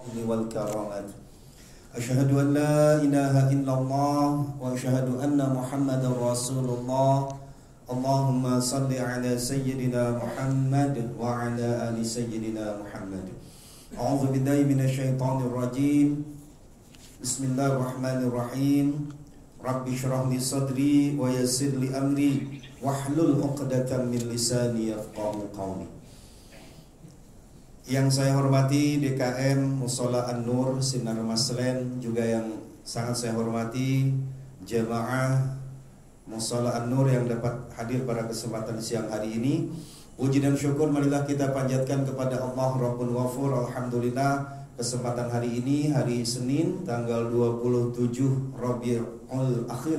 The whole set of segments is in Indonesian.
والكرامات أشهد أن لا إله إلا الله وأشهد أن محمد رسول الله اللهم صل على سيدنا محمد وعلى آل سيدنا محمد أعوذ بالله من الشيطان الرجيم بسم الله الرحمن الرحيم رب اشرح لي صدري ويسر لي أمري واحلل عقدة من لساني يفقهوا قولي. Yang saya hormati DKM Mushola An-Nur Sinar Maslen, juga yang sangat saya hormati jemaah Mushola An-Nur yang dapat hadir pada kesempatan siang hari ini. Puji dan syukur marilah kita panjatkan kepada Allah Rabbul Ghafur. Alhamdulillah, kesempatan hari ini hari Senin tanggal 27 Rabiul Akhir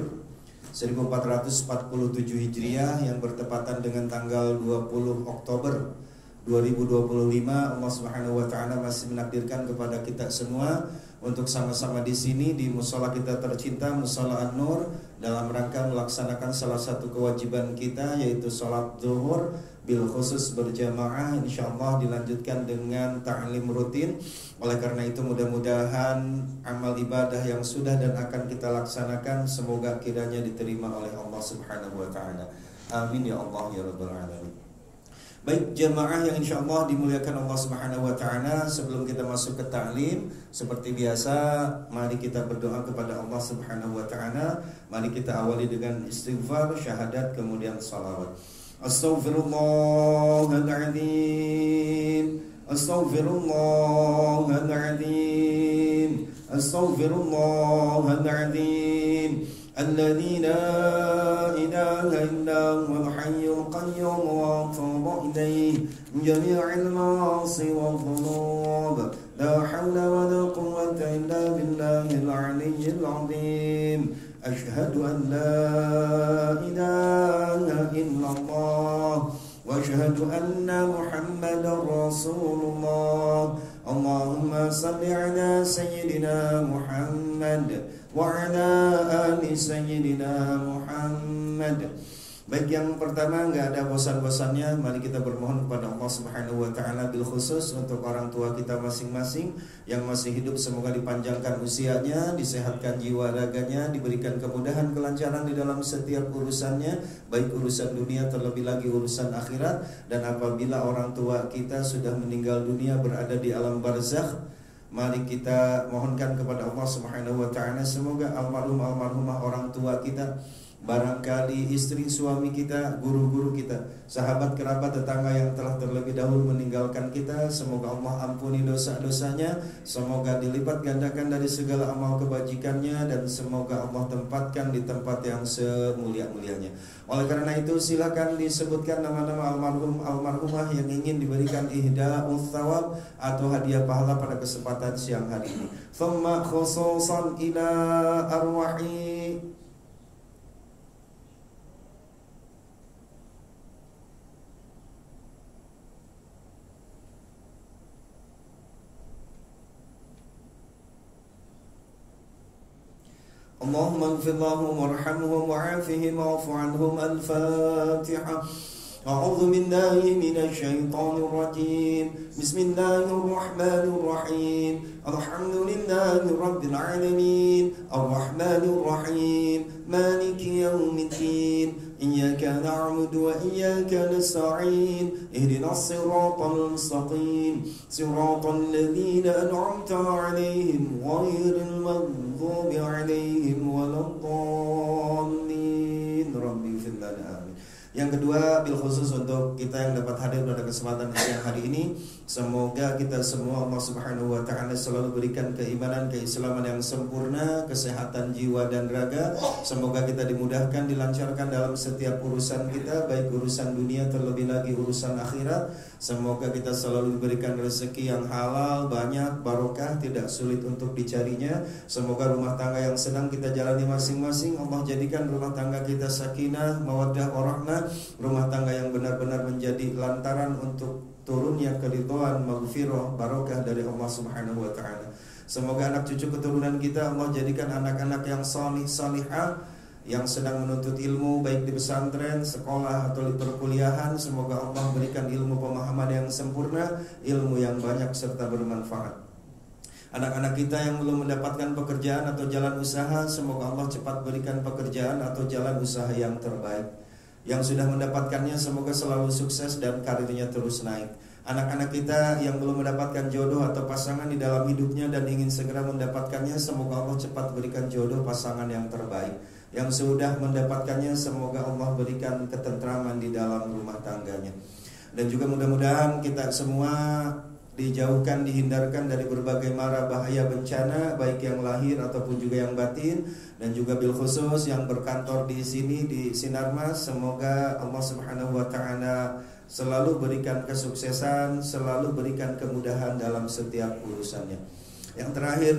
1447 Hijriah yang bertepatan dengan tanggal 20 Oktober 2025. Allah Subhanahu wa taala masih menakdirkan kepada kita semua untuk sama-sama di sini di mushola kita tercinta Mushola An-Nur dalam rangka melaksanakan salah satu kewajiban kita, yaitu sholat zuhur bil khusus berjamaah. Insyaallah dilanjutkan dengan ta'lim rutin. Oleh karena itu mudah-mudahan amal ibadah yang sudah dan akan kita laksanakan semoga kiranya diterima oleh Allah Subhanahu wa taala. Amin ya Allah ya rabbal alamin. Baik jemaah yang insya Allah dimuliakan Allah Subhanahu wa ta'ala, sebelum kita masuk ke ta'lim, seperti biasa mari kita berdoa kepada Allah Subhanahu wa ta'ala. Mari kita awali dengan istighfar, syahadat, kemudian salawat. Astaghfirullahaladzim, Astaghfirullahaladzim, Astaghfirullahaladzim, الذي لا إله إلا هو الحي القيوم وأتوب إليه جميع المعاصي والذنوب لا حول ولا قوة إلا بالله العلي العظيم أشهد أن لا إله إلا الله وأشهد أن محمدا رسول الله اللهم صل على سيدنا محمد وعلى آل سيدنا محمد. Baik, yang pertama, nggak ada bosan-bosannya, mari kita bermohon kepada Allah Subhanahu wa taala bil khusus untuk orang tua kita masing-masing yang masih hidup, semoga dipanjangkan usianya, disehatkan jiwa raganya, diberikan kemudahan kelancaran di dalam setiap urusannya, baik urusan dunia terlebih lagi urusan akhirat. Dan apabila orang tua kita sudah meninggal dunia berada di alam barzakh, mari kita mohonkan kepada Allah Subhanahu wa taala semoga almarhumah orang tua kita, barangkali istri suami kita, guru-guru kita, sahabat kerabat tetangga yang telah terlebih dahulu meninggalkan kita, semoga Allah ampuni dosa-dosanya, semoga dilipat gandakan dari segala amal kebajikannya, dan semoga Allah tempatkan di tempat yang semulia-mulianya. Oleh karena itu silakan disebutkan nama-nama almarhum almarhumah yang ingin diberikan ihda'us thawab atau hadiah pahala pada kesempatan siang hari ini. Thumma khususan ila arwahi اللهم اغفر لهم وارحمهم وعافهم واعف عنهم. الفاتحة. أعوذ بالله من الشيطان الرجيم بسم الله الرحمن الرحيم الحمد لله رب العالمين الرحمن الرحيم مالك يوم الدين إياك نعبد وإياك نستعين اهدنا الصراط المستقيم صراط الذين أنعمت عليهم غير المغضوب عليهم ولا الضالين رب اغفر لنا آمين. Yang kedua, bil khusus untuk kita yang dapat hadir pada kesempatan siang hari ini, semoga kita semua Allah Subhanahu wa taala selalu berikan keimanan, keislaman yang sempurna, kesehatan jiwa dan raga. Semoga kita dimudahkan, dilancarkan dalam setiap urusan kita, baik urusan dunia terlebih lagi urusan akhirat. Semoga kita selalu diberikan rezeki yang halal, banyak, barokah, tidak sulit untuk dicarinya. Semoga rumah tangga yang sedang kita jalani masing-masing, Allah jadikan rumah tangga kita sakinah, mawaddah, warahmah, rumah tangga yang benar-benar menjadi lantaran untuk turunnya keridhaan, maghfirah, barokah dari Allah Subhanahu wa taala. Semoga anak cucu keturunan kita Allah jadikan anak-anak yang salih salihah, yang sedang menuntut ilmu baik di pesantren, sekolah atau di perkuliahan. Semoga Allah berikan ilmu pemahaman yang sempurna, ilmu yang banyak serta bermanfaat. Anak-anak kita yang belum mendapatkan pekerjaan atau jalan usaha, semoga Allah cepat berikan pekerjaan atau jalan usaha yang terbaik. Yang sudah mendapatkannya semoga selalu sukses dan karirnya terus naik. Anak-anak kita yang belum mendapatkan jodoh atau pasangan di dalam hidupnya dan ingin segera mendapatkannya, semoga Allah cepat berikan jodoh pasangan yang terbaik. Yang sudah mendapatkannya semoga Allah berikan ketentraman di dalam rumah tangganya. Dan juga mudah-mudahan kita semua dijauhkan, dihindarkan dari berbagai mara bahaya bencana, baik yang lahir ataupun juga yang batin. Dan juga bil khusus yang berkantor di sini di Sinarmas, semoga Allah Subhanahu wa taala selalu berikan kesuksesan, selalu berikan kemudahan dalam setiap urusannya. Yang terakhir,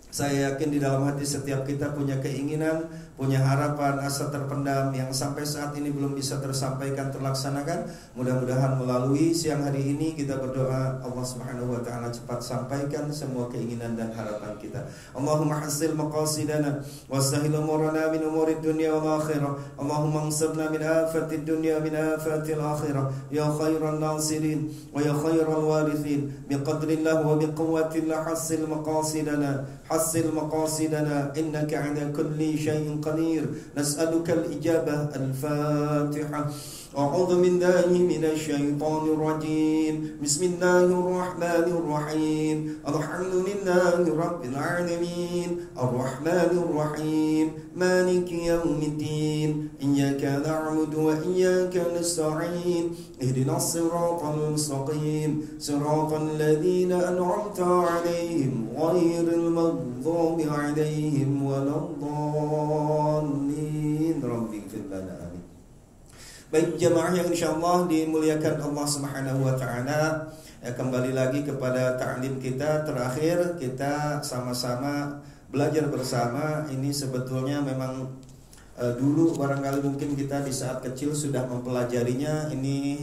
saya yakin di dalam hati setiap kita punya keinginan, punya harapan, asa terpendam yang sampai saat ini belum bisa tersampaikan, terlaksanakan. Mudah-mudahan melalui siang hari ini kita berdoa Allah Subhanahu wa taala cepat sampaikan semua keinginan dan harapan kita. Allahumma hassil maqasidana wasahhil umurana min umurid dunya wal akhirah. Allahumma ansirna min afatid dunya min afatil akhirah. Ya khairan nasirin wa ya khairal warithin. Biqadrillah wa biquwwatillah hassil maqasidana. حصل مقاصدنا إنك على كل شيء قدير نسألك الإجابة. الفاتحة. أعوذ بالله من الشيطان الرجيم. بسم الله الرحمن الرحيم. الحمد لله رب العالمين الرحمن الرحيم مالك يوم الدين إياك نعبد وإياك نستعين اهدنا الصراط المستقيم صراط الذين أنعمت عليهم غير المغضوب عليهم ولا الضالين رب اغفر لنا. Baik jamaah yang insyaallah dimuliakan Allah Subhanahu wa taala, kembali lagi kepada ta'lim kita terakhir. Kita sama-sama belajar bersama. Ini sebetulnya memang dulu barangkali mungkin kita di saat kecil sudah mempelajarinya. Ini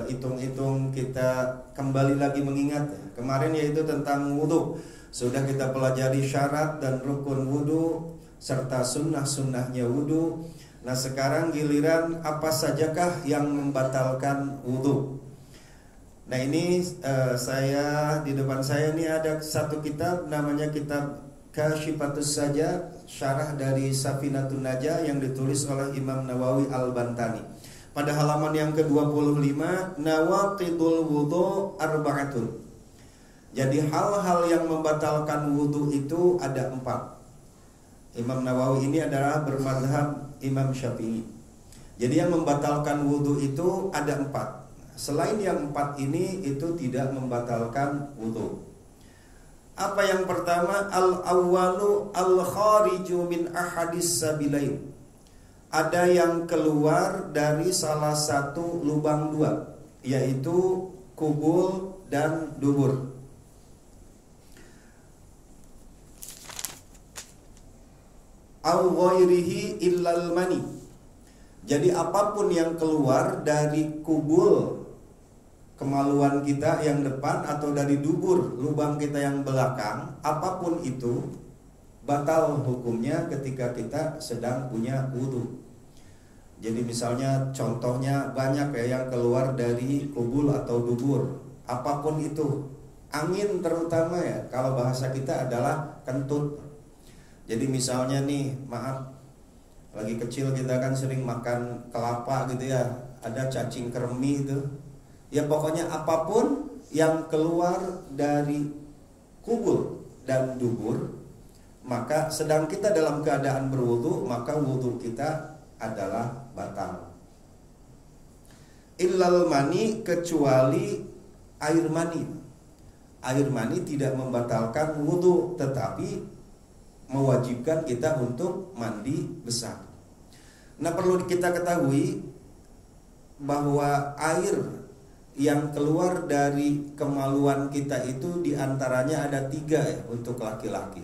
hitung-hitung kita kembali lagi mengingat. Kemarin yaitu tentang wudu. Sudah kita pelajari syarat dan rukun wudu serta sunnah-sunnahnya wudu. Nah sekarang giliran apa sajakah yang membatalkan wudu. Nah ini saya di depan saya ini ada satu kitab, namanya kitab Kashifatus Saja, syarah dari Safinatun Najah yang ditulis oleh Imam Nawawi Al-Bantani. Pada halaman yang ke-25, nawaqidul wudu arba'atun. Jadi hal-hal yang membatalkan wudu itu ada 4. Imam Nawawi ini adalah bermadhab Imam Syafi'i. Jadi yang membatalkan wudu itu ada 4. Selain yang 4 ini itu tidak membatalkan wudu. Apa yang pertama? Al-awwalu al-khariju min ahadis sabilain. Ada yang keluar dari salah satu lubang 2, yaitu kubul dan dubur. Au ghairihi illal mani. Jadi apapun yang keluar dari kubul kemaluan kita yang depan atau dari dubur lubang kita yang belakang, apapun itu batal hukumnya ketika kita sedang punya wudu. Jadi misalnya contohnya banyak ya yang keluar dari kubul atau dubur, apapun itu, angin terutama ya, kalau bahasa kita adalah kentut. Jadi misalnya nih, maaf, lagi kecil kita kan sering makan kelapa gitu ya, ada cacing kremi itu. Ya pokoknya apapun yang keluar dari kubul dan dubur, maka sedang kita dalam keadaan berwudu, maka wudu kita adalah batal. Illal mani, kecuali air mani. Air mani tidak membatalkan wudu, tetapi mewajibkan kita untuk mandi besar. Nah perlu kita ketahui bahwa air yang keluar dari kemaluan kita itu diantaranya ada 3 ya untuk laki-laki.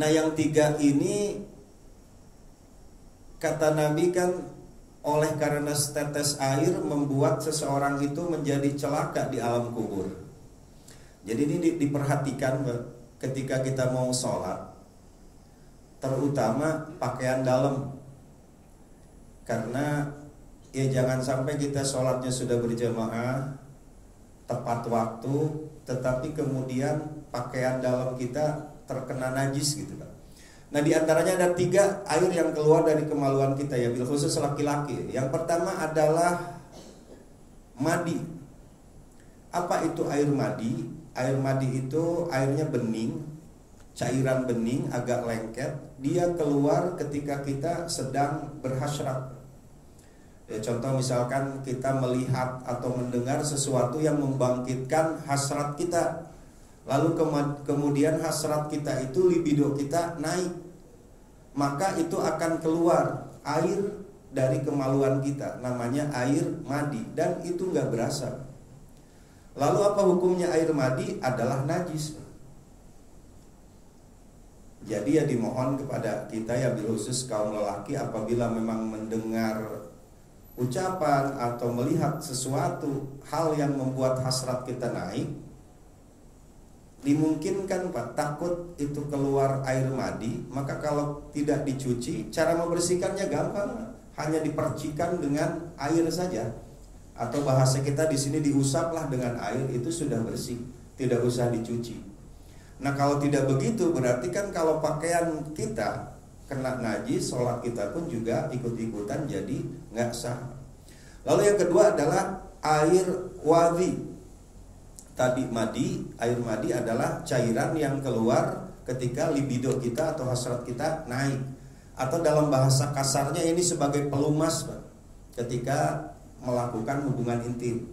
Nah yang 3 ini kata Nabi kan oleh karena setetes air membuat seseorang itu menjadi celaka di alam kubur. Jadi ini diperhatikan ketika kita mau sholat, terutama pakaian dalam. Karena ya jangan sampai kita sholatnya sudah berjamaah tepat waktu, tetapi kemudian pakaian dalam kita terkena najis gitu kan. Nah, di antaranya ada 3 air yang keluar dari kemaluan kita ya, bil khusus laki-laki. Yang pertama adalah madi. Apa itu air madi? Air madi itu airnya bening, cairan bening agak lengket. Dia keluar ketika kita sedang berhasrat. Ya, contoh misalkan kita melihat atau mendengar sesuatu yang membangkitkan hasrat kita. Lalu kemudian hasrat kita itu, libido kita naik, maka itu akan keluar air dari kemaluan kita, namanya air madi, dan itu nggak berasa. Lalu apa hukumnya air madi? Adalah najis. Jadi ya dimohon kepada kita ya, bil khusus kaum lelaki, apabila memang mendengar ucapan atau melihat sesuatu hal yang membuat hasrat kita naik, dimungkinkan Pak, takut itu keluar air madi, maka kalau tidak dicuci, cara membersihkannya gampang, hanya dipercikan dengan air saja, atau bahasa kita di sini diusaplah dengan air, itu sudah bersih, tidak usah dicuci. Nah, kalau tidak begitu berarti kan kalau pakaian kita kena najis, sholat kita pun juga ikut-ikutan jadi nggak sah. Lalu yang kedua adalah air wadhi. Tadi madi, air madi adalah cairan yang keluar ketika libido kita atau hasrat kita naik, atau dalam bahasa kasarnya ini sebagai pelumas Pak, ketika melakukan hubungan intim.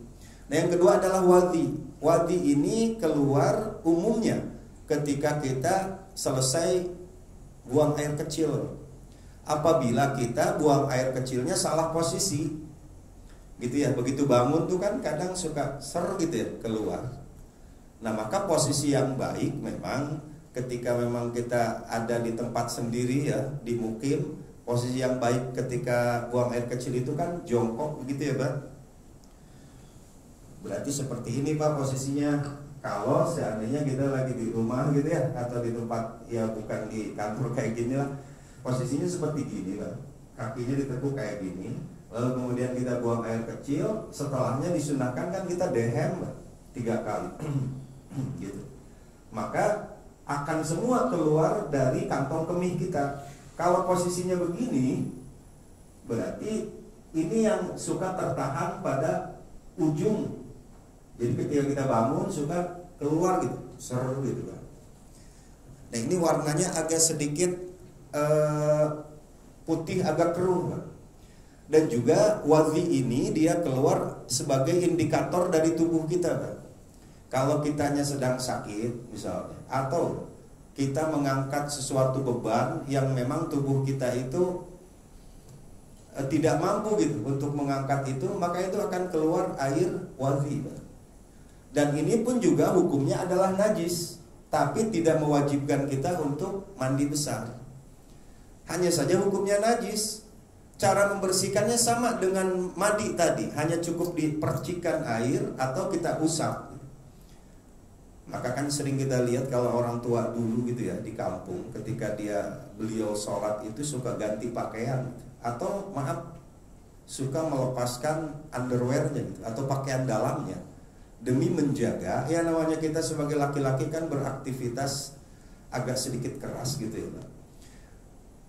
Nah, yang kedua adalah wadhi. Wadhi ini keluar umumnya ketika kita selesai buang air kecil. Apabila kita buang air kecilnya salah posisi, gitu ya, begitu bangun tuh kan kadang suka gitu ya keluar. Nah, maka posisi yang baik memang ketika memang kita ada di tempat sendiri ya, di mukim, posisi yang baik ketika buang air kecil itu kan jongkok gitu ya Pak. Berarti seperti ini Pak posisinya. Kalau seandainya kita lagi di rumah gitu ya, atau di tempat ya bukan di kantor kayak gini lah, posisinya seperti gini Pak, kakinya ditekuk kayak gini. Lalu kemudian kita buang air kecil, setelahnya disunahkan kan kita dehem 3 kali gitu. Maka akan semua keluar dari kantong kemih kita. Kalau posisinya begini, berarti ini yang suka tertahan pada ujung. Jadi ketika kita bangun suka keluar gitu, seru gitu kan. Nah, ini warnanya agak sedikit putih agak keruh kan. Dan juga wadhi ini dia keluar sebagai indikator dari tubuh kita kan. Kalau kitanya sedang sakit misalnya, atau kita mengangkat sesuatu beban yang memang tubuh kita itu tidak mampu gitu untuk mengangkat itu, maka itu akan keluar air wadhi. Dan ini pun juga hukumnya adalah najis, tapi tidak mewajibkan kita untuk mandi besar. Hanya saja hukumnya najis. Cara membersihkannya sama dengan mandi tadi, hanya cukup dipercikan air atau kita usap. Maka kan sering kita lihat kalau orang tua dulu gitu ya di kampung, ketika beliau sholat itu suka ganti pakaian, atau maaf suka melepaskan underwearnya gitu, atau pakaian dalamnya, demi menjaga, ya namanya kita sebagai laki-laki kan beraktivitas agak sedikit keras gitu ya Pak.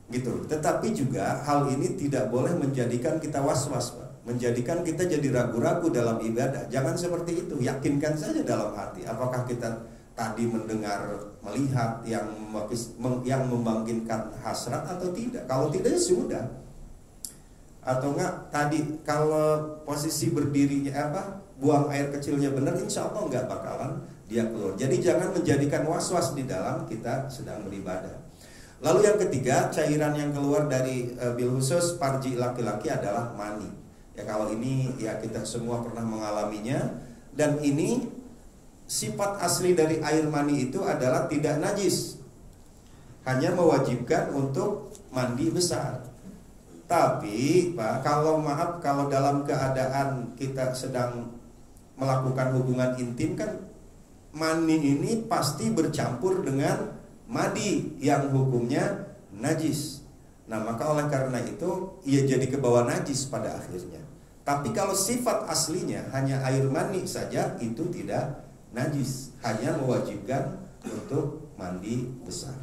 Gitu. Tetapi juga hal ini tidak boleh menjadikan kita was-was Pak, menjadikan kita jadi ragu-ragu dalam ibadah. Jangan seperti itu, yakinkan saja dalam hati apakah kita tadi mendengar, melihat yang membangkitkan hasrat atau tidak. Kalau tidak ya sudah. Atau enggak tadi kalau posisi berdirinya buang air kecilnya benar, insya Allah enggak bakalan dia keluar. Jadi jangan menjadikan was-was di dalam kita sedang beribadah. Lalu yang ketiga, cairan yang keluar dari bil khusus farji laki-laki adalah mani. Ya, kalau ini ya kita semua pernah mengalaminya, dan ini sifat asli dari air mani itu adalah tidak najis, hanya mewajibkan untuk mandi besar. Tapi Pak, kalau dalam keadaan kita sedang melakukan hubungan intim kan, mani ini pasti bercampur dengan madi yang hukumnya najis. Nah, maka oleh karena itu ia jadi kebawa najis pada akhirnya. Tapi kalau sifat aslinya hanya air mani saja, itu tidak najis, hanya mewajibkan untuk mandi besar.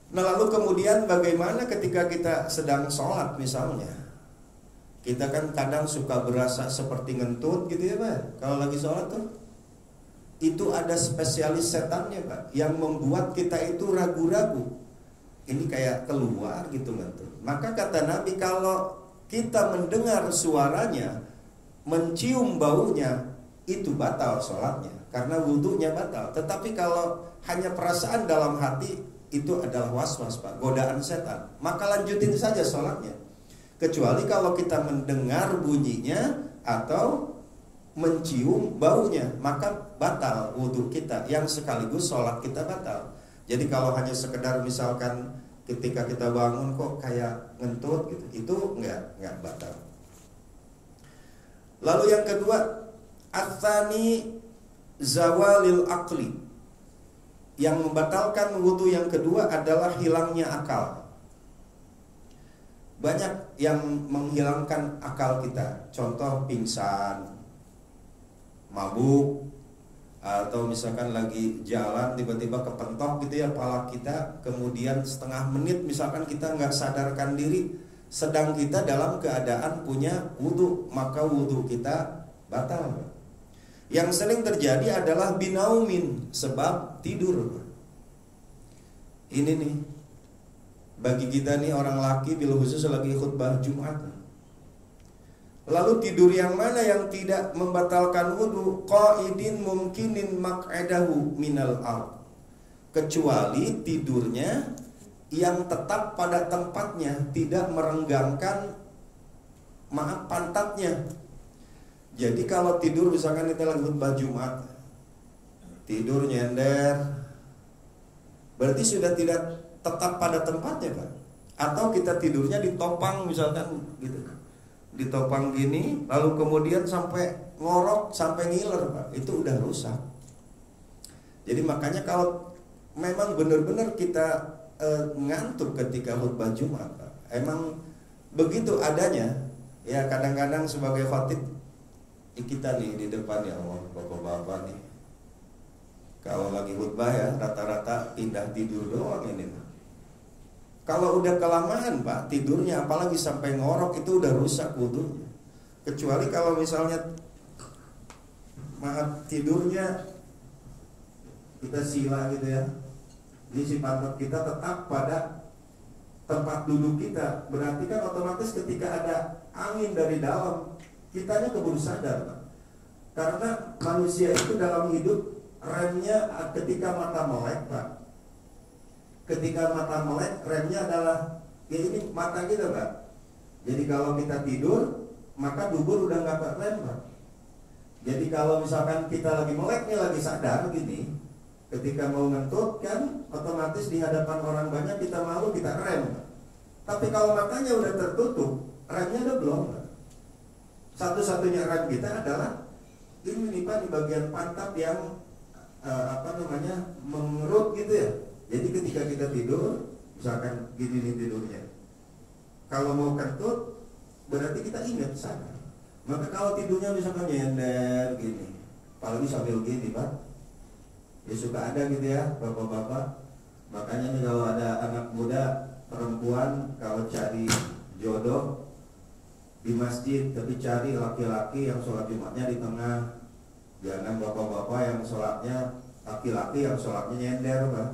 Nah, lalu kemudian bagaimana ketika kita sedang sholat misalnya? Kita kan kadang suka berasa seperti ngentut gitu ya Pak. Kalau lagi sholat tuh, itu ada spesialis setannya Pak, yang membuat kita itu ragu-ragu. Ini kayak keluar gitu ngentut. Maka kata Nabi, kalau kita mendengar suaranya, mencium baunya, itu batal sholatnya, karena wudhunya batal. Tetapi kalau hanya perasaan dalam hati, itu adalah was-was Pak, godaan setan, maka lanjutin saja sholatnya. Kecuali kalau kita mendengar bunyinya atau mencium baunya, maka batal wudhu kita, yang sekaligus sholat kita batal. Jadi kalau hanya sekedar misalkan ketika kita bangun kok kayak ngentut gitu, itu enggak batal. Lalu yang kedua, atsani zawalil aqli. Yang membatalkan wudhu yang kedua adalah hilangnya akal. Banyak yang menghilangkan akal kita. Contoh pingsan, mabuk, atau misalkan lagi jalan tiba-tiba kepentok gitu ya kepala kita, kemudian setengah menit misalkan kita nggak sadarkan diri, sedang kita dalam keadaan punya wudhu, maka wudhu kita batal. Yang sering terjadi adalah binaumin, sebab tidur. Ini nih, bagi kita nih orang laki, bila khusus lagi khutbah Jumat, lalu tidur yang mana yang tidak membatalkan wudhu? Qaidin mumkinin maq'adahu minal ard. Kecuali tidurnya yang tetap pada tempatnya, tidak merenggangkan pantatnya. Jadi kalau tidur misalkan kita lagi khutbah Jumat, tidur nyender, berarti sudah tidak tetap pada tempatnya Pak. Atau kita tidurnya ditopang misalkan gitu, ditopang gini, lalu kemudian sampai ngorok, sampai ngiler Pak, itu udah rusak. Jadi makanya kalau memang benar-benar kita ngantuk ketika khutbah Jumat Pak, emang begitu adanya. Ya kadang-kadang sebagai khatib kita nih di depan, ya Allah, bapak-bapak nih, kalau lagi khutbah ya rata-rata pindah tidur doang ini Pak. Kalau udah kelamaan Pak tidurnya, apalagi sampai ngorok, itu udah rusak wudhunya. Kecuali kalau misalnya tidurnya kita sila gitu ya, jadi si pantat kita tetap pada tempat duduk kita, berarti kan otomatis ketika ada angin dari dalam, kitanya keburu sadar Pak. Karena manusia itu dalam hidup remnya ketika mata melek Pak. Ketika mata melek, remnya adalah ya ini mata kita Pak. Jadi kalau kita tidur, maka dubur udah nggak kerem Pak. Jadi kalau misalkan kita lagi melek nih, lagi sadar gini, ketika mau ngentut kan otomatis di hadapan orang banyak kita malu, kita rem Pak. Tapi kalau matanya udah tertutup, remnya udah belum Pak. Satu-satunya rem kita adalah ini nih Pak, di bagian pantat yang mengerut gitu ya. Jadi ketika kita tidur, misalkan gini nih tidurnya, kalau mau kentut berarti kita ingat sadar. Maka kalau tidurnya misalkan nyender gini, apalagi sambil gini Pak, ya suka ada gitu ya bapak-bapak. Makanya nih kalau ada anak muda perempuan, kalau cari jodoh di masjid, tapi cari laki-laki yang sholat Jumatnya di tengah. Jangan bapak-bapak yang sholatnya, laki-laki yang sholatnya nyender Pak.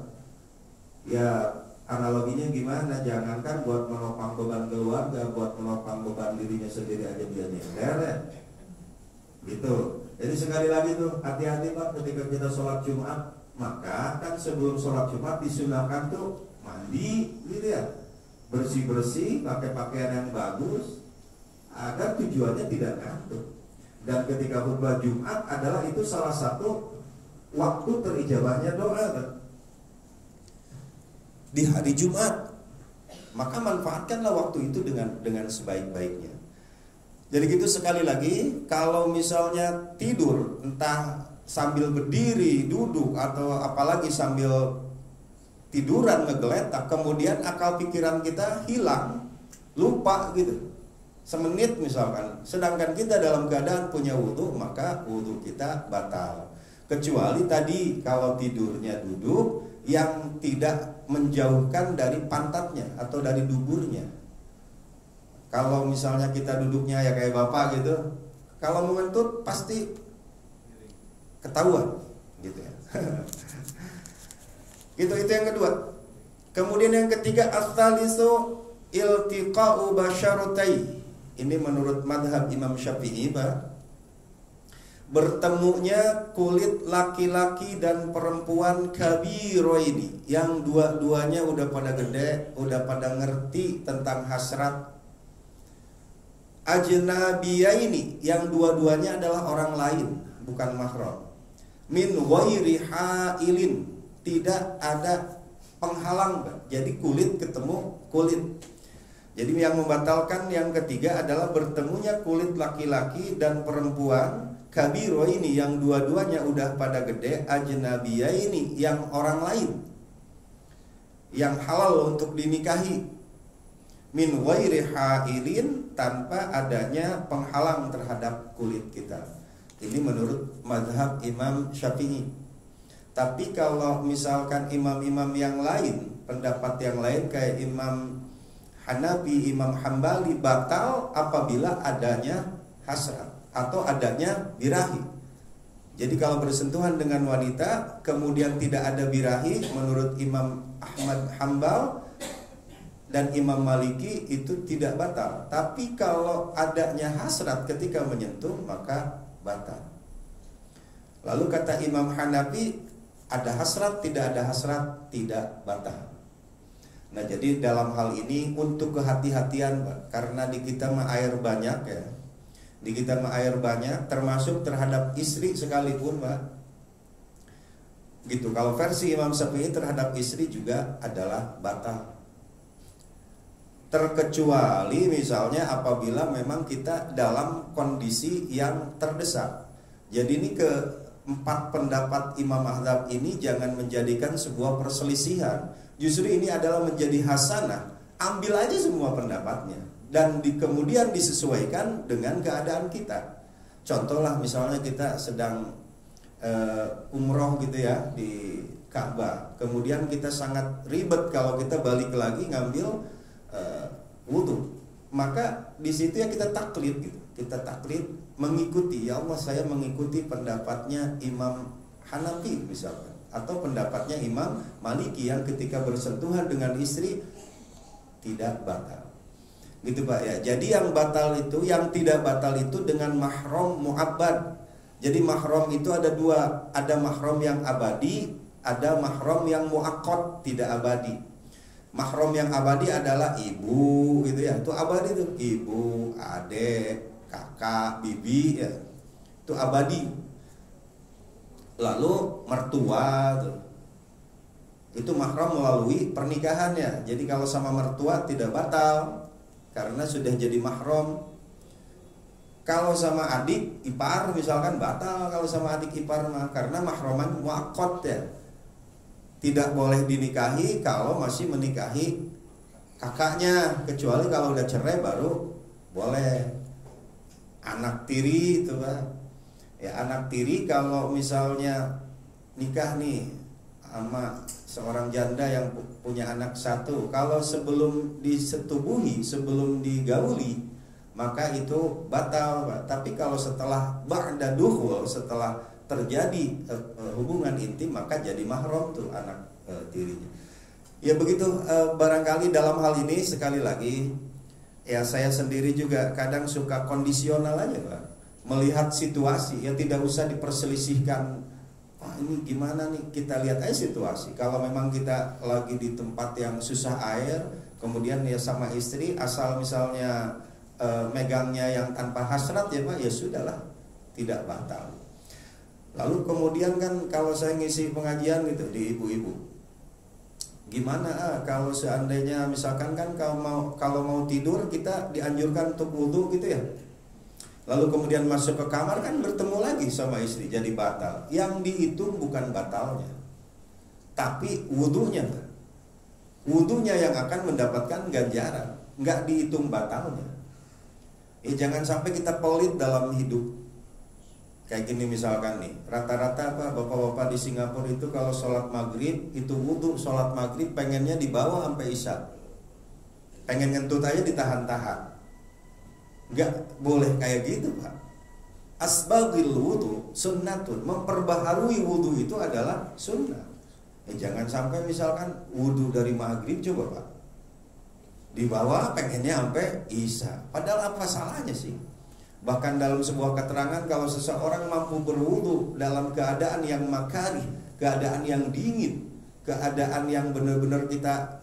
Ya analoginya gimana? Jangankan buat menopang beban keluarga, buat menopang beban dirinya sendiri aja dia nyender ya. Gitu. Jadi sekali lagi tuh, hati-hati Pak ketika kita sholat Jumat. Maka kan sebelum sholat Jumat disunahkan tuh mandi gitu ya, bersih-bersih, pakai pakaian yang bagus, agar tujuannya tidak ngantuk. Dan ketika khutbah Jumat adalah itu salah satu waktu terijabahnya doa kan? Di hari Jumat. Maka manfaatkanlah waktu itu dengan sebaik-baiknya. Jadi gitu, sekali lagi, kalau misalnya tidur entah sambil berdiri, duduk, atau apalagi sambil tiduran ngegeletak, kemudian akal pikiran kita hilang, lupa gitu. semenit misalkan, sedangkan kita dalam keadaan punya wudhu, maka wudhu kita batal. Kecuali tadi kalau tidurnya duduk yang tidak menjauhkan dari pantatnya atau dari duburnya. Kalau misalnya kita duduknya ya kayak bapak gitu, kalau mau ngentut pasti ketahuan gitu ya. Gitu, itu yang kedua. Kemudian yang ketiga, as-salisu iltiqa'u basyaratai. Ini menurut madhab Imam Syafi'i, Pak. Bertemunya kulit laki-laki dan perempuan kabiroini, yang dua-duanya udah pada gede, udah pada ngerti tentang hasrat. Ajnabiyaini, yang dua-duanya adalah orang lain, bukan mahram. Min ghairi hailin, tidak ada penghalang, jadi kulit ketemu kulit. Jadi yang membatalkan yang ketiga adalah bertemunya kulit laki-laki dan perempuan kabiro ini, yang dua-duanya udah pada gede, ajnabiyah ini, yang orang lain, yang halal untuk dinikahi. Min ghairi hailin, tanpa adanya penghalang terhadap kulit kita. Ini menurut mazhab Imam Syafi'i. Tapi kalau misalkan imam-imam yang lain, pendapat yang lain kayak Imam Hanafi, Imam Hambali, batal apabila adanya hasrat atau adanya birahi. Jadi kalau bersentuhan dengan wanita kemudian tidak ada birahi, menurut Imam Ahmad Hambal dan Imam Maliki itu tidak batal. Tapi kalau adanya hasrat ketika menyentuh, maka batal. Lalu kata Imam Hanafi, ada hasrat, tidak ada hasrat, tidak batal. Nah, jadi dalam hal ini untuk kehati-hatian, Pak, karena di kita mah air banyak ya. Di kita mah air banyak, termasuk terhadap istri sekalipun, Pak. Gitu. Kalau versi Imam Syafi'i terhadap istri juga adalah batal. Terkecuali misalnya apabila memang kita dalam kondisi yang terdesak. Jadi ini empat pendapat Imam Mazhab ini jangan menjadikan sebuah perselisihan. Justru ini adalah menjadi hasanah. Ambil aja semua pendapatnya dan kemudian disesuaikan dengan keadaan kita. Contohlah misalnya kita sedang umroh gitu ya di Ka'bah. Kemudian kita sangat ribet kalau kita balik lagi ngambil wudhu. Maka di situ ya kita taklid gitu. Kita taklid, mengikuti, ya Allah saya mengikuti pendapatnya Imam Hanafi misalkan, atau pendapatnya Imam Maliki yang ketika bersentuhan dengan istri tidak batal. Gitu Pak ya. Jadi yang batal itu, yang tidak batal itu dengan mahram mu'abbad. Jadi mahram itu ada dua, ada mahram yang abadi, ada mahram yang mu'aqqad, tidak abadi. Mahram yang abadi adalah ibu gitu ya, itu abadi tuh, ibu, adik, kakak, bibi ya, itu abadi. Lalu mertua tuh, itu mahram melalui pernikahannya. Jadi kalau sama mertua tidak batal karena sudah jadi mahram. Kalau sama adik ipar misalkan batal, kalau sama adik ipar mah, karena mahraman muaqqad ya. Tidak boleh dinikahi kalau masih menikahi kakaknya, kecuali kalau udah cerai baru boleh. Anak tiri itu Pak. Ya anak tiri kalau misalnya nikah nih sama seorang janda yang punya anak satu, kalau sebelum disetubuhi, sebelum digauli, maka itu batal Pak. Tapi kalau setelah ba'da dukhul, setelah terjadi hubungan intim, maka jadi mahram tuh anak tirinya. Ya begitu, barangkali dalam hal ini sekali lagi ya saya sendiri juga kadang suka kondisional aja Pak, melihat situasi, ya tidak usah diperselisihkan. Wah ini gimana nih, kita lihat aja situasi. Kalau memang kita lagi di tempat yang susah air, kemudian ya sama istri, asal misalnya megangnya yang tanpa hasrat ya Pak, ya sudahlah, tidak batal. Lalu kemudian kan kalau saya ngisi pengajian gitu di ibu-ibu, gimana kalau seandainya misalkan kan kalau mau tidur kita dianjurkan untuk wudhu gitu ya. Lalu kemudian masuk ke kamar kan bertemu lagi sama istri, jadi batal. Yang dihitung bukan batalnya, tapi wudhunya. Wudhunya yang akan mendapatkan ganjaran, nggak dihitung batalnya. Jangan sampai kita pelit dalam hidup. Kayak gini misalkan nih, rata-rata bapak-bapak di Singapura itu kalau sholat maghrib itu wudu sholat maghrib pengennya dibawa sampai isya. Pengen ngentut aja ditahan-tahan. Nggak boleh kayak gitu, Pak. Asbagil wudu sunnatun, memperbaharui wudu itu adalah sunnah. Jangan sampai misalkan wudu dari maghrib coba, Pak, dibawa pengennya sampai isya. Padahal apa salahnya sih? Bahkan dalam sebuah keterangan, kalau seseorang mampu berwudu dalam keadaan yang makarih, keadaan yang dingin, keadaan yang benar-benar kita,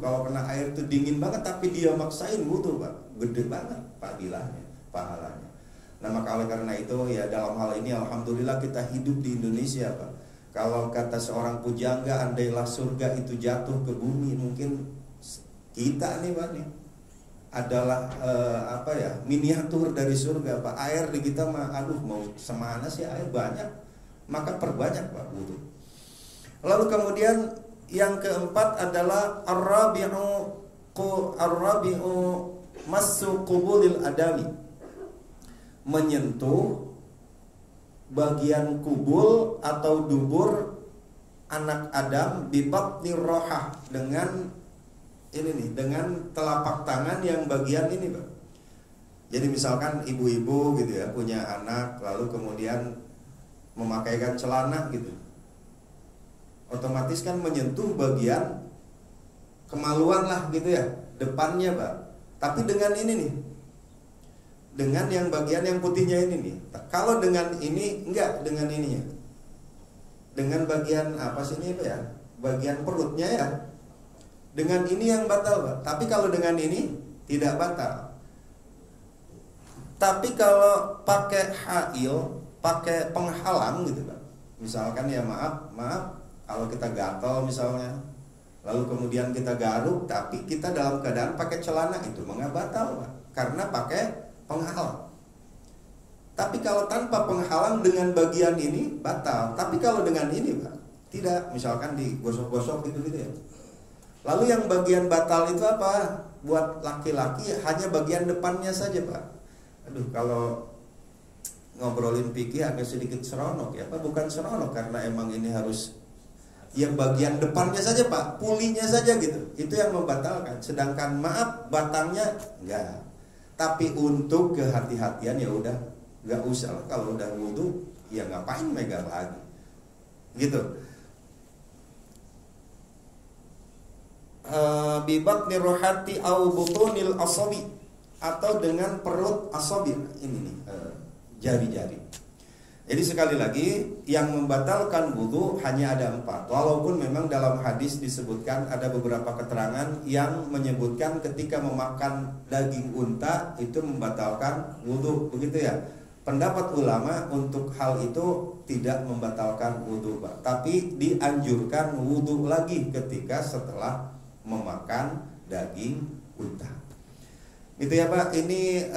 kalau kena air itu dingin banget, tapi dia maksain wudu, Pak, gede banget fadilahnya, pahalanya. Nah, maka oleh karena itu ya dalam hal ini alhamdulillah kita hidup di Indonesia, Pak. Kalau kata seorang pujangga, andailah surga itu jatuh ke bumi, mungkin kita nih, Pak, nih adalah miniatur dari surga, Pak. Air di kita mah mau semana sih air banyak, maka perbanyak, Pak, wudu. Lalu kemudian yang keempat adalah ar-rabi'u massu qubulil adami, menyentuh bagian kubul atau dubur anak Adam bi batnir rohah, dengan ini nih, dengan telapak tangan yang bagian ini, Pak. Jadi misalkan ibu-ibu gitu ya, punya anak lalu kemudian memakaikan celana gitu, otomatis kan menyentuh bagian kemaluan lah gitu ya, depannya, Pak. Tapi dengan ini nih, dengan yang bagian yang putihnya ini nih. Kalau dengan ini enggak, dengan ininya, dengan bagian apa sih ini, Pak ya, bagian perutnya ya, dengan ini yang batal, Pak. Tapi kalau dengan ini tidak batal. Tapi kalau pakai hail, pakai penghalang gitu, Pak. Misalkan ya maaf, kalau kita gatal misalnya, lalu kemudian kita garuk, tapi kita dalam keadaan pakai celana, itu enggak batal, Pak, karena pakai penghalang. Tapi kalau tanpa penghalang dengan bagian ini batal. Tapi kalau dengan ini, Pak, tidak. Misalkan digosok-gosok gitu ya. Lalu yang bagian batal itu apa? Buat laki-laki hanya bagian depannya saja, Pak. Kalau ngobrolin fikih agak sedikit seronok ya, Pak. Bukan seronok karena emang ini harus yang bagian depannya saja, Pak, pulinya saja gitu. Itu yang membatalkan. Sedangkan maaf, batangnya enggak. Tapi untuk kehati-hatian ya udah enggak usah lah. Kalau udah wudu ya ngapain megang lagi. Gitu. Bibat nirohati au butunil asabi, atau dengan perut asabi, ini nih, jari-jari. Jadi sekali lagi, yang membatalkan wudu hanya ada 4. Walaupun memang dalam hadis disebutkan ada beberapa keterangan yang menyebutkan ketika memakan daging unta itu membatalkan wudu, begitu ya. Pendapat ulama untuk hal itu tidak membatalkan wudu, Pak. Tapi dianjurkan wudu lagi ketika setelah memakan daging unta. Itu ya, Pak. Ini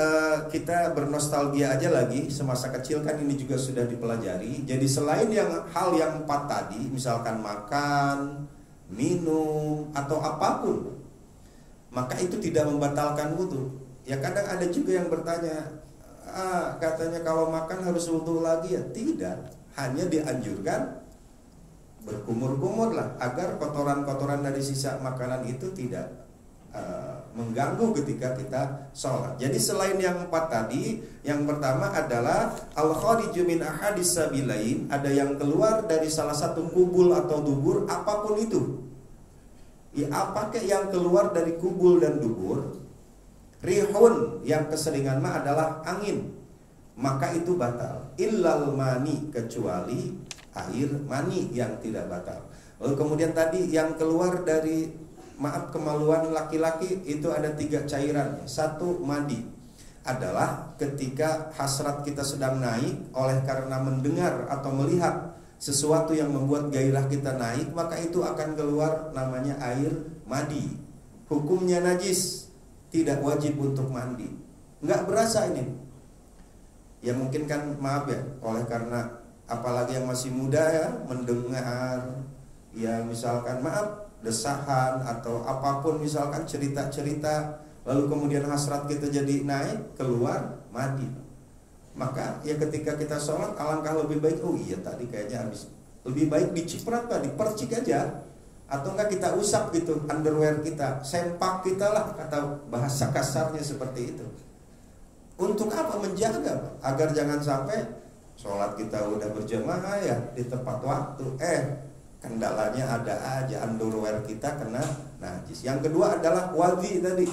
kita bernostalgia aja lagi. Semasa kecil kan ini juga sudah dipelajari. Jadi selain hal yang 4 tadi, misalkan makan, minum, atau apapun, maka itu tidak membatalkan wudu. Ya kadang ada juga yang bertanya, katanya kalau makan harus wudu lagi ya. Tidak, hanya dianjurkan berkumur-kumur lah, agar kotoran-kotoran dari sisa makanan itu tidak mengganggu ketika kita sholat. Jadi selain yang 4 tadi, yang pertama adalah al-khariju min ahadis sabilain, ada yang keluar dari salah satu kubul atau dubur, apapun itu. Ya, apakah yang keluar dari kubul dan dubur? Rihun, yang keseringan mah adalah angin, maka itu batal. Illal mani, kecuali air mani yang tidak batal. Lalu kemudian tadi yang keluar dari kemaluan laki-laki itu ada 3 cairan. 1 madi, adalah ketika hasrat kita sedang naik oleh karena mendengar atau melihat sesuatu yang membuat gairah kita naik, maka itu akan keluar namanya air madi. Hukumnya najis, tidak wajib untuk mandi. Nggak berasa ini. Ya mungkin kan maaf ya, oleh karena apalagi yang masih muda ya, mendengar ya misalkan maaf desahan atau apapun, misalkan cerita-cerita lalu kemudian hasrat kita jadi naik, keluar, mandi. Maka ya ketika kita sholat, alangkah lebih baik, oh iya tadi kayaknya habis, lebih baik diciprat Pak, dipercik aja, atau enggak kita usap gitu underwear kita, sempak kita lah, kata bahasa kasarnya seperti itu. Untuk apa? Menjaga Pak, agar jangan sampai sholat kita udah berjamaah ya di tepat waktu, kendalanya ada aja, underwear kita kena najis. Yang kedua adalah wadhi tadi.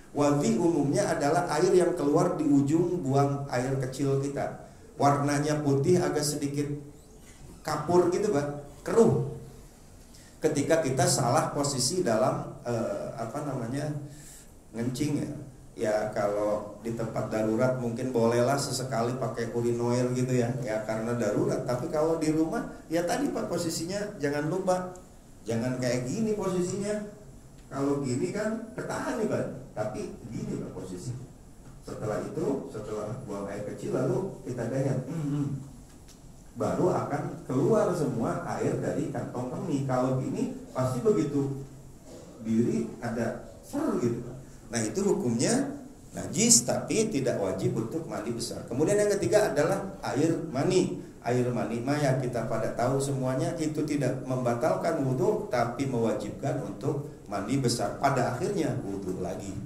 Wadhi umumnya adalah air yang keluar di ujung buang air kecil kita. Warnanya putih, agak sedikit kapur gitu Pak, keruh. Ketika kita salah posisi dalam ngencing ya. Ya kalau di tempat darurat mungkin bolehlah sesekali pakai urinoir gitu ya karena darurat. Tapi kalau di rumah ya tadi Pak, posisinya jangan lupa, jangan kayak gini posisinya. Kalau gini kan ketahan nih Pak, tapi gini Pak posisi. Setelah itu, setelah buang air kecil lalu kita dayat, baru akan keluar semua air dari kantong kemih. Kalau gini pasti begitu diri ada gitu Pak. Nah itu hukumnya najis, tapi tidak wajib untuk mandi besar. Kemudian yang ketiga adalah air mani. Air mani maya kita pada tahu semuanya itu tidak membatalkan wudhu, tapi mewajibkan untuk mandi besar. Pada akhirnya wudhu lagi.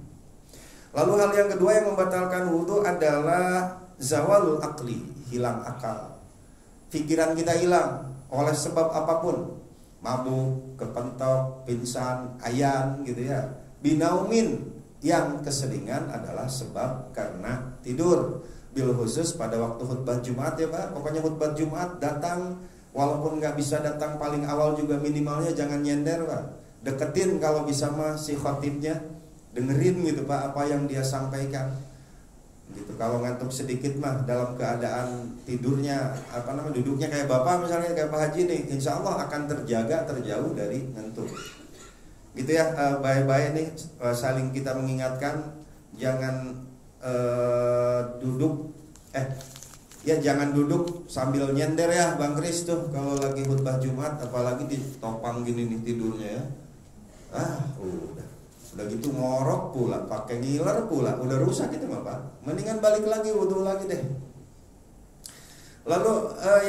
Lalu hal yang kedua yang membatalkan wudhu adalah zawalul akli, hilang akal. Pikiran kita hilang oleh sebab apapun, mabuk, kepentok, pingsan, ayan gitu ya. Binaumin, yang keseringan adalah sebab karena tidur. Bil khusus pada waktu khutbah Jumat ya Pak. Pokoknya khutbah Jumat datang, walaupun nggak bisa datang paling awal juga minimalnya jangan nyender Pak. Deketin kalau bisa mah si khotibnya, dengerin gitu Pak apa yang dia sampaikan. Gitu. Kalau ngantuk sedikit mah dalam keadaan tidurnya duduknya kayak Bapak misalnya, kayak Pak Haji nih, insya Allah akan terjaga terjauh dari ngantuk. Gitu ya, baik-baik nih saling kita mengingatkan, jangan jangan duduk sambil nyender ya Bang Kris tuh kalau lagi khutbah Jumat, apalagi ditopang gini nih tidurnya ya. Udah gitu ngorok pula, pakai ngiler pula, udah rusak itu mah Pak. Mendingan balik lagi wudhu lagi deh. Lalu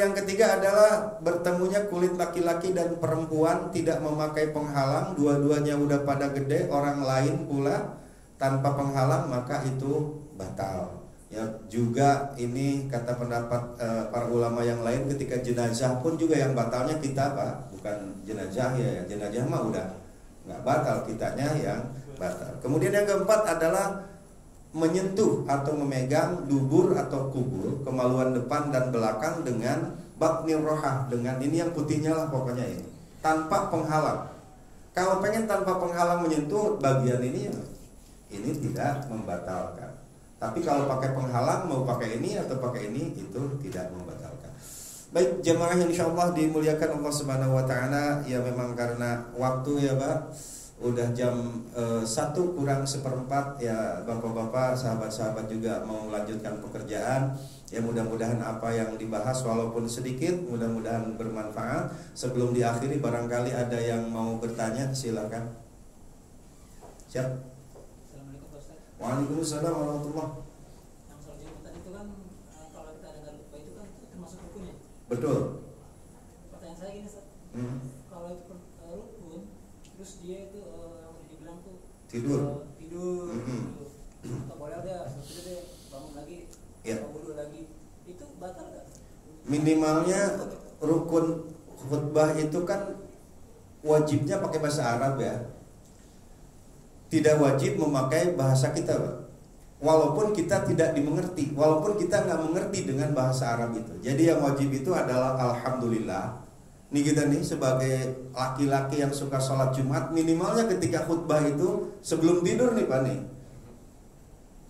yang ketiga adalah bertemunya kulit laki-laki dan perempuan tidak memakai penghalang, dua-duanya udah pada gede, orang lain pula tanpa penghalang, maka itu batal. Ya juga ini kata pendapat para ulama yang lain, ketika jenazah pun juga yang batalnya kita Pak, bukan jenazah ya, jenazah mah udah nggak batal, kitanya yang batal. Kemudian yang keempat adalah menyentuh atau memegang dubur atau kubur, kemaluan depan dan belakang dengan batnir rohah, dengan ini yang putihnya lah pokoknya ini, tanpa penghalang. Kalau pengen tanpa penghalang menyentuh bagian ini tidak membatalkan. Tapi kalau pakai penghalang, mau pakai ini atau pakai ini, itu tidak membatalkan. Baik jemaah yang insyaallah dimuliakan Allah Subhanahu wa taala, ya memang karena waktu ya Pak, udah jam 1:04 ya Bapak-bapak, sahabat-sahabat juga mau melanjutkan pekerjaan. Ya mudah-mudahan apa yang dibahas walaupun sedikit, mudah-mudahan bermanfaat. Sebelum diakhiri barangkali ada yang mau bertanya, silakan. Siap. Assalamualaikum Pak Ustaz. Waalaikumsalam warahmatullahi. Yang soal jabatan itu kan kalau kita dengar khutbah itu kan termasuk rukunnya. Betul. Pertanyaan saya gini Ustaz. Kalau itu rukun, terus dia itu yang dibilang tuh tidur. Atau boleh dia seperti dia bangun lagi, wudhu lagi, itu batal nggak? Minimalnya rukun khutbah itu kan wajibnya pakai bahasa Arab ya. Tidak wajib memakai bahasa kita Pak. Walaupun kita tidak dimengerti, walaupun kita nggak mengerti dengan bahasa Arab itu. Jadi yang wajib itu adalah alhamdulillah. Nih kita nih sebagai laki-laki yang suka sholat Jumat, minimalnya ketika khutbah itu sebelum tidur nih Pak nih,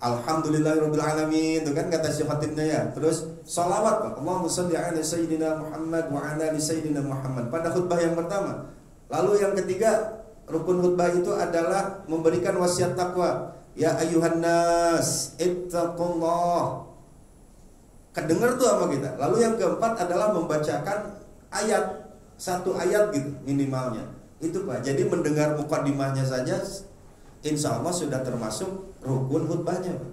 alhamdulillahirabbil alamin, itu kan kata Syekh Khatibnya ya. Terus sholawat Pak, Allahumma shalli ala sayyidina Muhammad wa ala ali sayyidina Muhammad pada khutbah yang pertama. Lalu yang ketiga, rukun khutbah itu adalah memberikan wasiat takwa. Ya ayuhan nas ittaqullah. Kedengar tuh sama kita. Lalu yang keempat adalah membacakan ayat, satu ayat gitu minimalnya. Itu Pak. Jadi mendengar mukadimahnya saja insya Allah sudah termasuk rukun khutbahnya, Pak.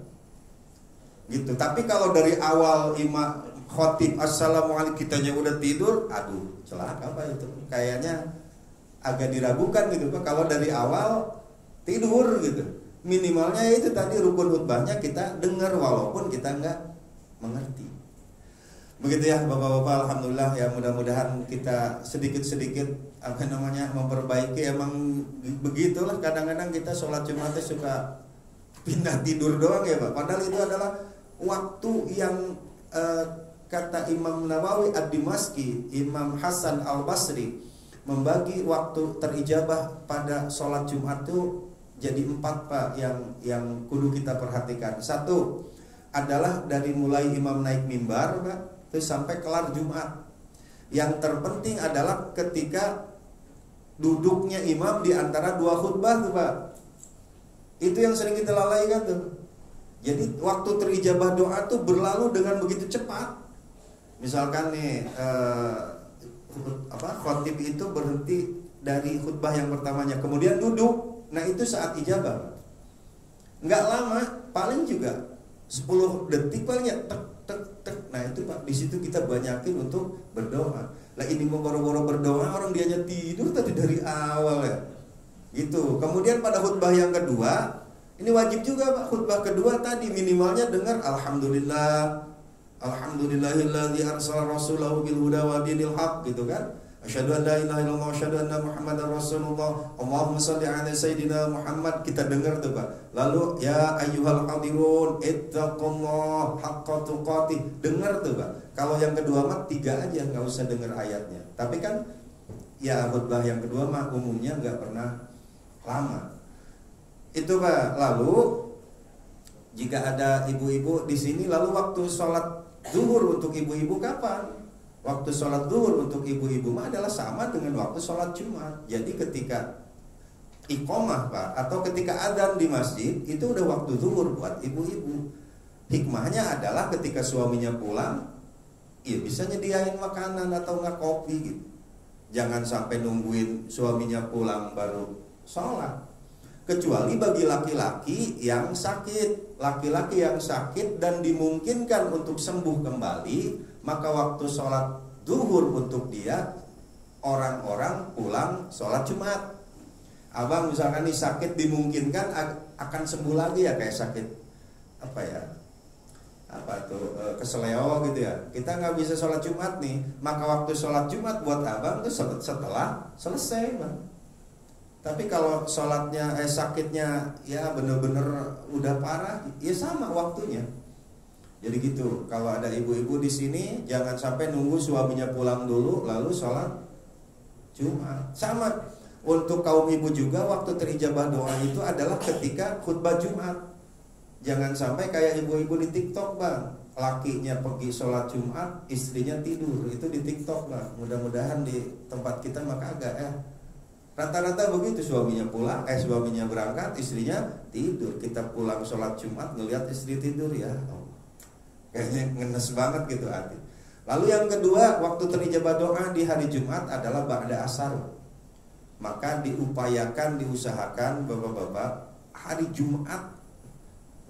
Gitu. Tapi kalau dari awal imam khotib assalamualaikum kitanya udah tidur, aduh celaka Pak itu. Kayaknya agak diragukan gitu Pak. Kalau dari awal tidur gitu, minimalnya itu tadi rukun khutbahnya kita dengar walaupun kita nggak mengerti. Begitu ya Bapak-bapak, alhamdulillah ya, mudah-mudahan kita sedikit-sedikit memperbaiki. Emang begitulah kadang-kadang kita sholat Jumatnya suka pindah tidur doang ya Pak. Padahal itu adalah waktu yang kata Imam Nawawi Ad-Dimashqi, Imam Hasan Al-Basri membagi waktu terijabah pada sholat Jumat itu jadi 4 Pak yang kudu kita perhatikan. 1 adalah dari mulai imam naik mimbar Pak, terus sampai kelar Jumat. Yang terpenting adalah ketika duduknya imam di antara 2 khutbah tuh Pak. Itu yang sering kita lalaikan tuh. Jadi waktu terijabah doa tuh berlalu dengan begitu cepat. Misalkan nih khotib itu berhenti dari khutbah yang pertamanya, kemudian duduk. Nah itu saat ijabah. Nggak lama, paling juga 10 detik paling ya, tek tek tek. Nah itu Pak, di situ kita banyakin untuk berdoa. Lah ini mau boro-boro berdoa, orang dianya tidur tadi dari awal ya. Gitu. Kemudian pada khutbah yang kedua, ini wajib juga Pak, khutbah kedua tadi minimalnya dengar alhamdulillah, alhamdulillahilladzi arsala rasulahu bil huda wa dinil haq gitu kan. Asyhadu an la ilaha illallah wa asyhadu anna Muhammadar Rasulullah. Allahumma shalli ala sayyidina Muhammad. Kita dengar tuh Pak. Lalu ya ayyuhal hadirun ittaqullaha haqqa tuqatih. Dengar tuh Pak. Kalau yang kedua mah 3 aja, enggak usah dengar ayatnya. Tapi kan ya khutbah yang kedua mah umumnya enggak pernah lama. Itu Pak. Lalu jika ada ibu-ibu di sini, lalu waktu sholat zuhur untuk ibu-ibu kapan? Waktu sholat zuhur untuk ibu-ibu mah adalah sama dengan waktu sholat Jumat. Jadi ketika iqomah Pak, atau ketika adzan di masjid, itu udah waktu zuhur buat ibu-ibu. Hikmahnya adalah ketika suaminya pulang, ya bisa nyediain makanan atau nggak kopi gitu. Jangan sampai nungguin suaminya pulang baru sholat. Kecuali bagi laki-laki yang sakit. Laki-laki yang sakit dan dimungkinkan untuk sembuh kembali, maka waktu sholat zuhur untuk dia, orang-orang pulang sholat Jumat. Abang misalkan nih sakit, dimungkinkan akan sembuh lagi ya, kayak sakit keseleo gitu ya, kita nggak bisa sholat Jumat nih, maka waktu sholat Jumat buat abang tuh setelah selesai Bang. Tapi kalau sholatnya sakitnya ya bener-bener udah parah, ya sama waktunya. Jadi gitu. Kalau ada ibu-ibu di sini, jangan sampai nunggu suaminya pulang dulu lalu sholat Jumat. Sama untuk kaum ibu juga, waktu terijabah doa itu adalah ketika khutbah Jumat. Jangan sampai kayak ibu-ibu di TikTok Bang, lakinya pergi sholat Jumat, istrinya tidur. Itu di TikTok Bang. Mudah-mudahan di tempat kita maka agak rata-rata begitu, suaminya pulang, suaminya berangkat, istrinya tidur. Kita pulang sholat Jumat ngelihat istri tidur, ya kayaknya ngenes banget gitu hati. Lalu yang kedua, waktu terijabah doa di hari Jumat adalah ba'da asar. Maka diusahakan bapak-bapak, hari Jumat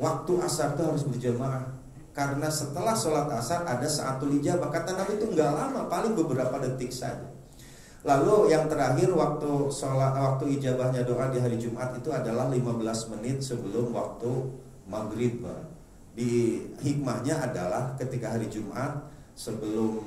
waktu asar itu harus berjamaah. Karena setelah sholat asar ada saatul ijabah. Kata Nabi itu enggak lama, paling beberapa detik saja. Lalu yang terakhir, waktu ijabahnya doa di hari Jumat itu adalah 15 menit sebelum waktu maghrib. Di hikmahnya adalah ketika hari Jumat sebelum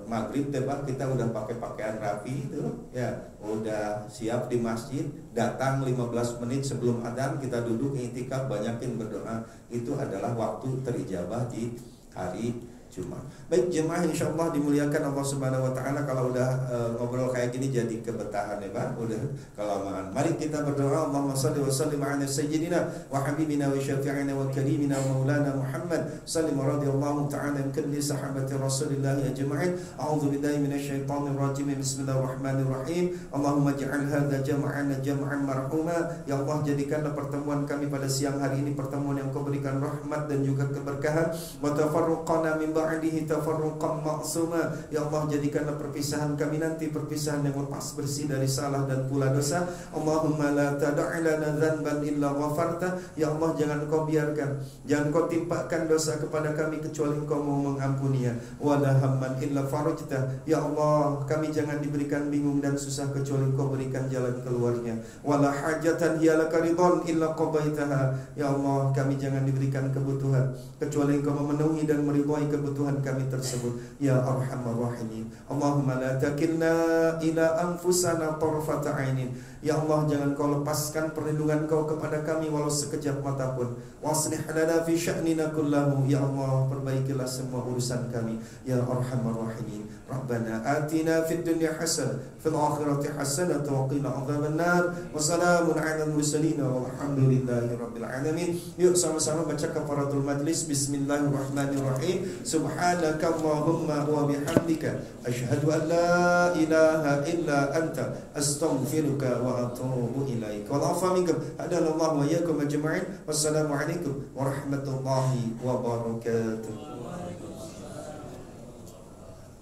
maghrib kita udah pakai pakaian rapi itu ya, udah siap di masjid, datang 15 menit sebelum adzan kita duduk i'tikaf, banyakin berdoa. Itu adalah waktu terijabah di hari Jumat. Baik jemaah, insyaallah dimuliakan Allah Subhanahu wa taala. Kalau udah ngobrol kayak gini jadi kebetahan ya Pak, udah kelamaan. Mari kita berdoa. Allahumma shalli wa sallim ala sayyidina wa habibina wa syafi'ina wa karimina wa maulana Muhammad sallim radhiyallahu ta'ala an kulli sahabati Rasulillah ajma'in. A'udzu billahi minasyaitonir rajim. Bismillahirrahmanirrahim. Allahumma ij'al hadza jam'ana jam'an marhuma. Ya Allah, jadikanlah pertemuan kami pada siang hari ini pertemuan yang Kau berikan rahmat dan juga keberkahan. Wa tafarruqana min ba'dihi tafarruqan ma'suma. Ya Allah, jadikanlah perpisahan kami nanti perpisahan yang lepas bersih dari salah dan pula dosa. Allahumma la tad'a lana dzanban illa ghafarta. Ya Allah, jangan Kau biarkan, jangan Kau timpakan dosa kepada kami kecuali Engkau mau mengampuninya. Wala hamman illa farajta. Ya Allah, kami jangan diberikan bingung dan susah kecuali Kau berikan jalan keluarnya. Wala hajatan hiya laka ridwan illa qadaitaha. Ya Allah, kami jangan diberikan kebutuhan kecuali Engkau memenuhi dan meridhai kebutuhan kami tersebut. Ya Arhamar Rahimin. Allahumma la takilna ila anfusana tarfata ainin. Ya Allah, jangan Kau lepaskan perlindungan Kau kepada kami walau sekejap mata pun. Waslih lana fi sya'nina kullahu. Ya Allah, perbaikilah semua urusan kami. Ya Arhamar Rahimin. Rabbana atina fid dunya hasanah fil akhirati hasanah wa qina adzabannar. Wassalamun ala al-mursalin walhamdulillahi rabbil alamin. Yuk sama-sama baca kafaratul majlis. Bismillahirrahmanirrahim. Subhanaka Allahumma wa bihamdika asyhadu an la ilaha illa anta astaghfiruka wa atubu ilaik. Wal afa minkum. Hadanallahu wa iyyakum ajma'in. Wassalamu alaikum warahmatullahi wabarakatuh.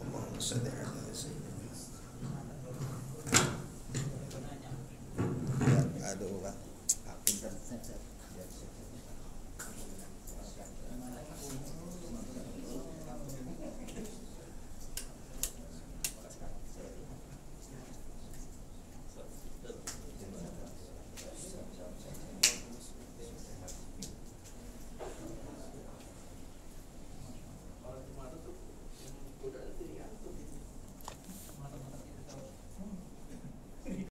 Allahumma salli